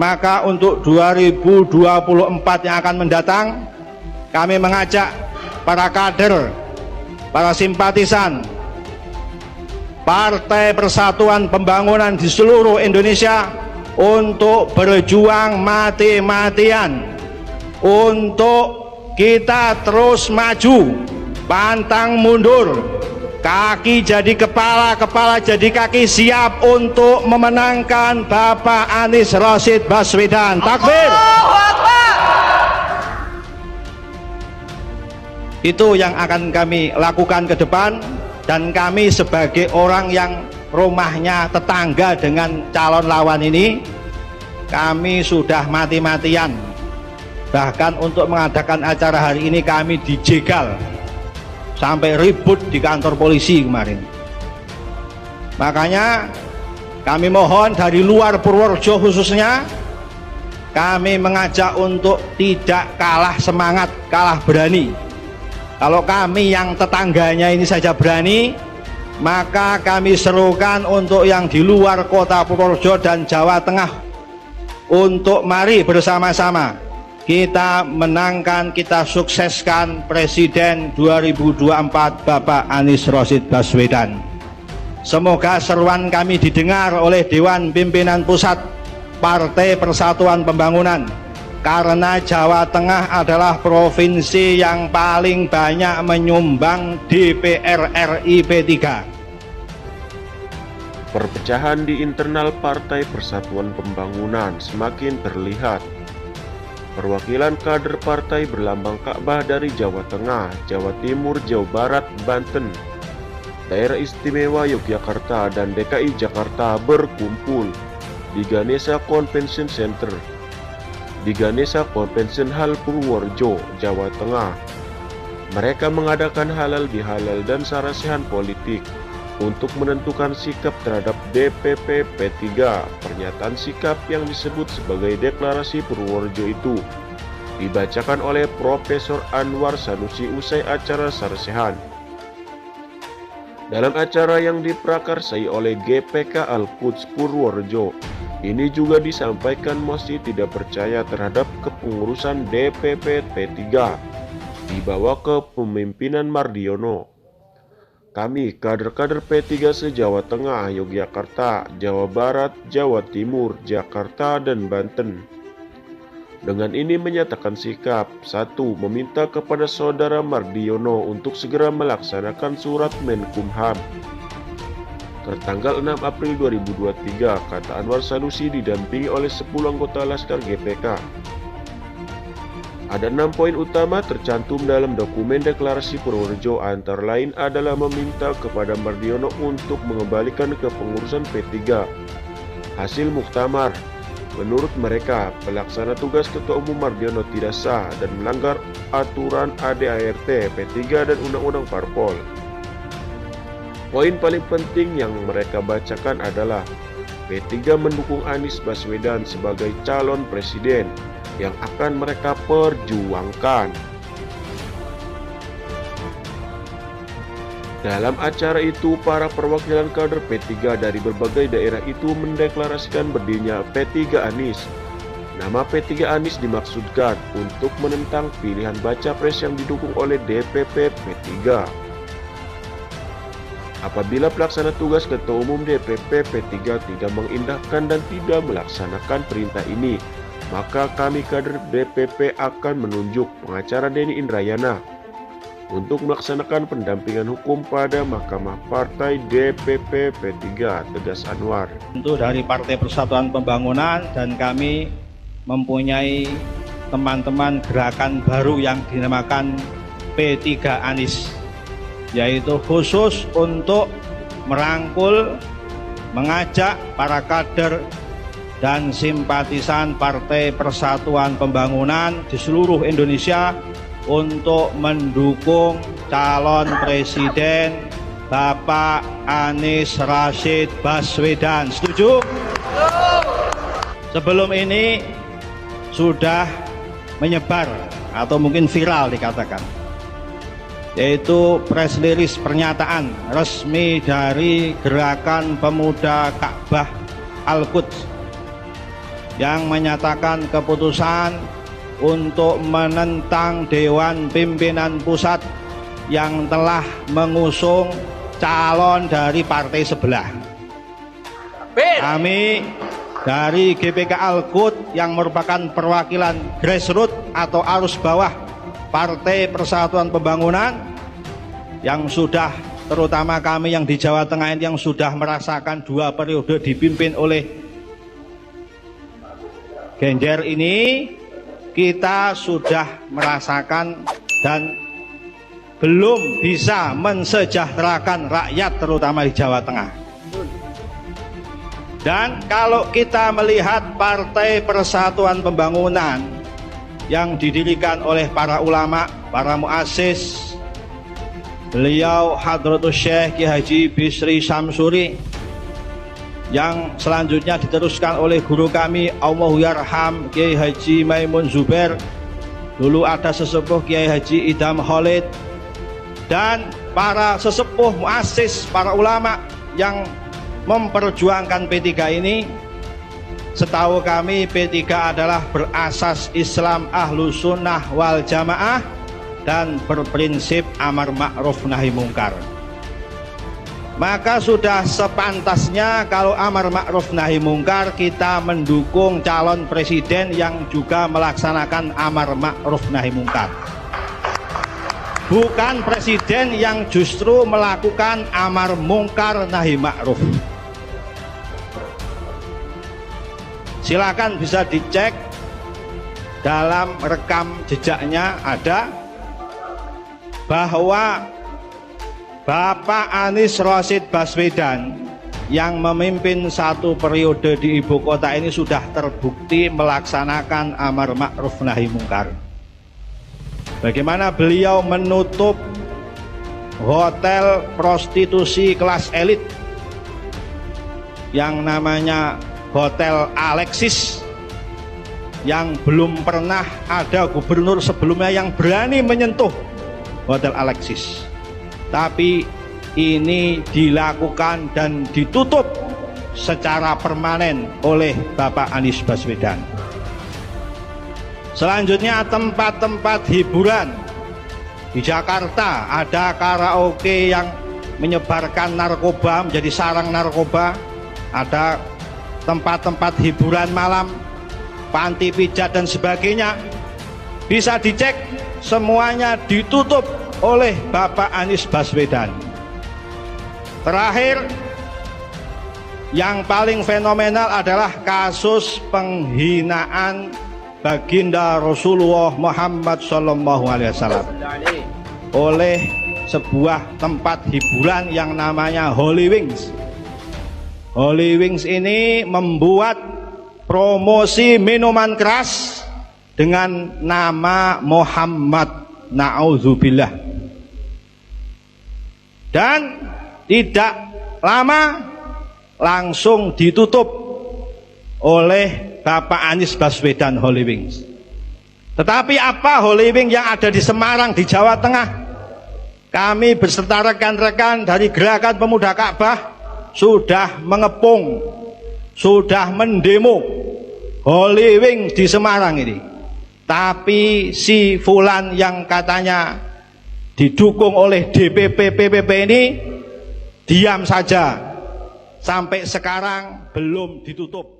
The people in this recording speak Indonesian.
Maka untuk 2024 yang akan mendatang, kami mengajak para kader, para simpatisan Partai Persatuan Pembangunan di seluruh Indonesia untuk berjuang mati-matian untuk kita terus maju, pantang mundur, kaki jadi kepala, kepala jadi kaki, siap untuk memenangkan Bapak Anies Rashid Baswedan. Takbir! Itu yang akan kami lakukan ke depan, dan kami sebagai orang yang rumahnya tetangga dengan calon lawan ini, kami sudah mati-matian. Bahkan untuk mengadakan acara hari ini kami dijegal sampai ribut di kantor polisi kemarin. Makanya kami mohon dari luar Purworejo khususnya, kami mengajak untuk tidak kalah semangat, kalah berani. Kalau kami yang tetangganya ini saja berani, maka kami serukan untuk yang di luar kota Purworejo dan Jawa Tengah untuk mari bersama-sama kita menangkan, kita sukseskan Presiden 2024 Bapak Anies Rashid Baswedan. Semoga seruan kami didengar oleh Dewan Pimpinan Pusat Partai Persatuan Pembangunan, karena Jawa Tengah adalah provinsi yang paling banyak menyumbang DPR RI P3. Perpecahan di internal Partai Persatuan Pembangunan semakin terlihat. Perwakilan kader partai berlambang Ka'bah dari Jawa Tengah, Jawa Timur, Jawa Barat, Banten, Daerah Istimewa Yogyakarta, dan DKI Jakarta berkumpul di Ganesha Convention Center, di Ganesha Convention Hall Purworejo, Jawa Tengah. Mereka mengadakan halal bihalal dan sarasehan politik untuk menentukan sikap terhadap DPP P3. Pernyataan sikap yang disebut sebagai Deklarasi Purworejo itu dibacakan oleh Profesor Anwar Sanusi usai acara sarasehan. Dalam acara yang diprakarsai oleh GPK Al-Quds Purworejo, ini juga disampaikan mosi tidak percaya terhadap kepengurusan DPP P3 dibawa ke pemimpinan Mardiono. Kami kader-kader P3 se-Jawa Tengah, Yogyakarta, Jawa Barat, Jawa Timur, Jakarta, dan Banten dengan ini menyatakan sikap. 1. Meminta kepada Saudara Mardiono untuk segera melaksanakan surat Menkumham tertanggal 6 April 2023, kata Anwar Sanusi didampingi oleh 10 anggota Laskar GPK. Ada 6 poin utama tercantum dalam dokumen Deklarasi Purworejo, antara lain adalah meminta kepada Mardiono untuk mengembalikan kepengurusan P3 hasil muktamar. Menurut mereka, pelaksana tugas Ketua Umum Mardiono tidak sah dan melanggar aturan ADART, P3, dan Undang-Undang Parpol. Poin paling penting yang mereka bacakan adalah P3 mendukung Anies Baswedan sebagai calon presiden yang akan mereka perjuangkan. Dalam acara itu, para perwakilan kader P3 dari berbagai daerah itu mendeklarasikan berdirinya P3 Anies. Nama P3 Anies dimaksudkan untuk menentang pilihan baca pres yang didukung oleh DPP P3. Apabila pelaksana tugas Ketua Umum DPP P3 tidak mengindahkan dan tidak melaksanakan perintah ini, maka kami kader DPP akan menunjuk pengacara Denny Indrayana untuk melaksanakan pendampingan hukum pada Mahkamah Partai DPP P3, tegas Anwar. Untuk dari Partai Persatuan Pembangunan, dan kami mempunyai teman-teman gerakan baru yang dinamakan P3 Anies, yaitu khusus untuk merangkul, mengajak para kader dan simpatisan Partai Persatuan Pembangunan di seluruh Indonesia untuk mendukung calon presiden Bapak Anies Rashid Baswedan. Setuju? Sebelum ini sudah menyebar atau mungkin viral dikatakan, yaitu press release pernyataan resmi dari Gerakan Pemuda Ka'bah Al-Quds yang menyatakan keputusan untuk menentang Dewan Pimpinan Pusat yang telah mengusung calon dari partai sebelah. Kami dari GPK Al-Quds yang merupakan perwakilan grassroots atau arus bawah Partai Persatuan Pembangunan yang sudah, terutama kami yang di Jawa Tengah ini yang sudah merasakan 2 periode dipimpin oleh Ganjar ini, kita sudah merasakan dan belum bisa mensejahterakan rakyat terutama di Jawa Tengah. Dan kalau kita melihat Partai Persatuan Pembangunan yang didirikan oleh para ulama, para muassis, beliau Hadratus Syekh Kiai Haji Bisri Samsuri, yang selanjutnya diteruskan oleh guru kami Allahu Yarham Kiai Haji Maimun Zubair, dulu ada sesepuh Kiai Haji Idham Khalid, dan para sesepuh muassis, para ulama yang memperjuangkan P3 ini. Setahu kami P3 adalah berasas Islam Ahlus Sunnah wal Jamaah dan berprinsip amar ma'ruf nahi mungkar. Maka sudah sepantasnya kalau amar ma'ruf nahi mungkar kita mendukung calon presiden yang juga melaksanakan amar ma'ruf nahi mungkar. Bukan presiden yang justru melakukan amar mungkar nahi ma'ruf. Silakan bisa dicek dalam rekam jejaknya, ada bahwa Bapak Anies Rashid Baswedan yang memimpin 1 periode di ibu kota ini sudah terbukti melaksanakan amar ma'ruf nahi mungkar. Bagaimana beliau menutup hotel prostitusi kelas elit yang namanya Hotel Alexis, yang belum pernah ada gubernur sebelumnya yang berani menyentuh Hotel Alexis. Tapi ini dilakukan dan ditutup secara permanen oleh Bapak Anies Baswedan. Selanjutnya tempat-tempat hiburan di Jakarta, ada karaoke yang menyebarkan narkoba, menjadi sarang narkoba, ada tempat-tempat hiburan malam, panti pijat dan sebagainya. Bisa dicek, semuanya ditutup oleh Bapak Anies Baswedan. Terakhir, yang paling fenomenal adalah kasus penghinaan baginda Rasulullah Muhammad SAW oleh sebuah tempat hiburan yang namanya Holy Wings. Holy Wings ini membuat promosi minuman keras dengan nama Muhammad, na'udzubillah. Dan tidak lama langsung ditutup oleh Bapak Anies Baswedan Holy Wings. Tetapi apa Holy Wings yang ada di Semarang, di Jawa Tengah? Kami beserta rekan-rekan dari Gerakan Pemuda Ka'bah sudah mengepung, sudah mendemo Holy Wings di Semarang ini. Tapi si Fulan yang katanya didukung oleh DPP PPP ini diam saja, sampai sekarang belum ditutup.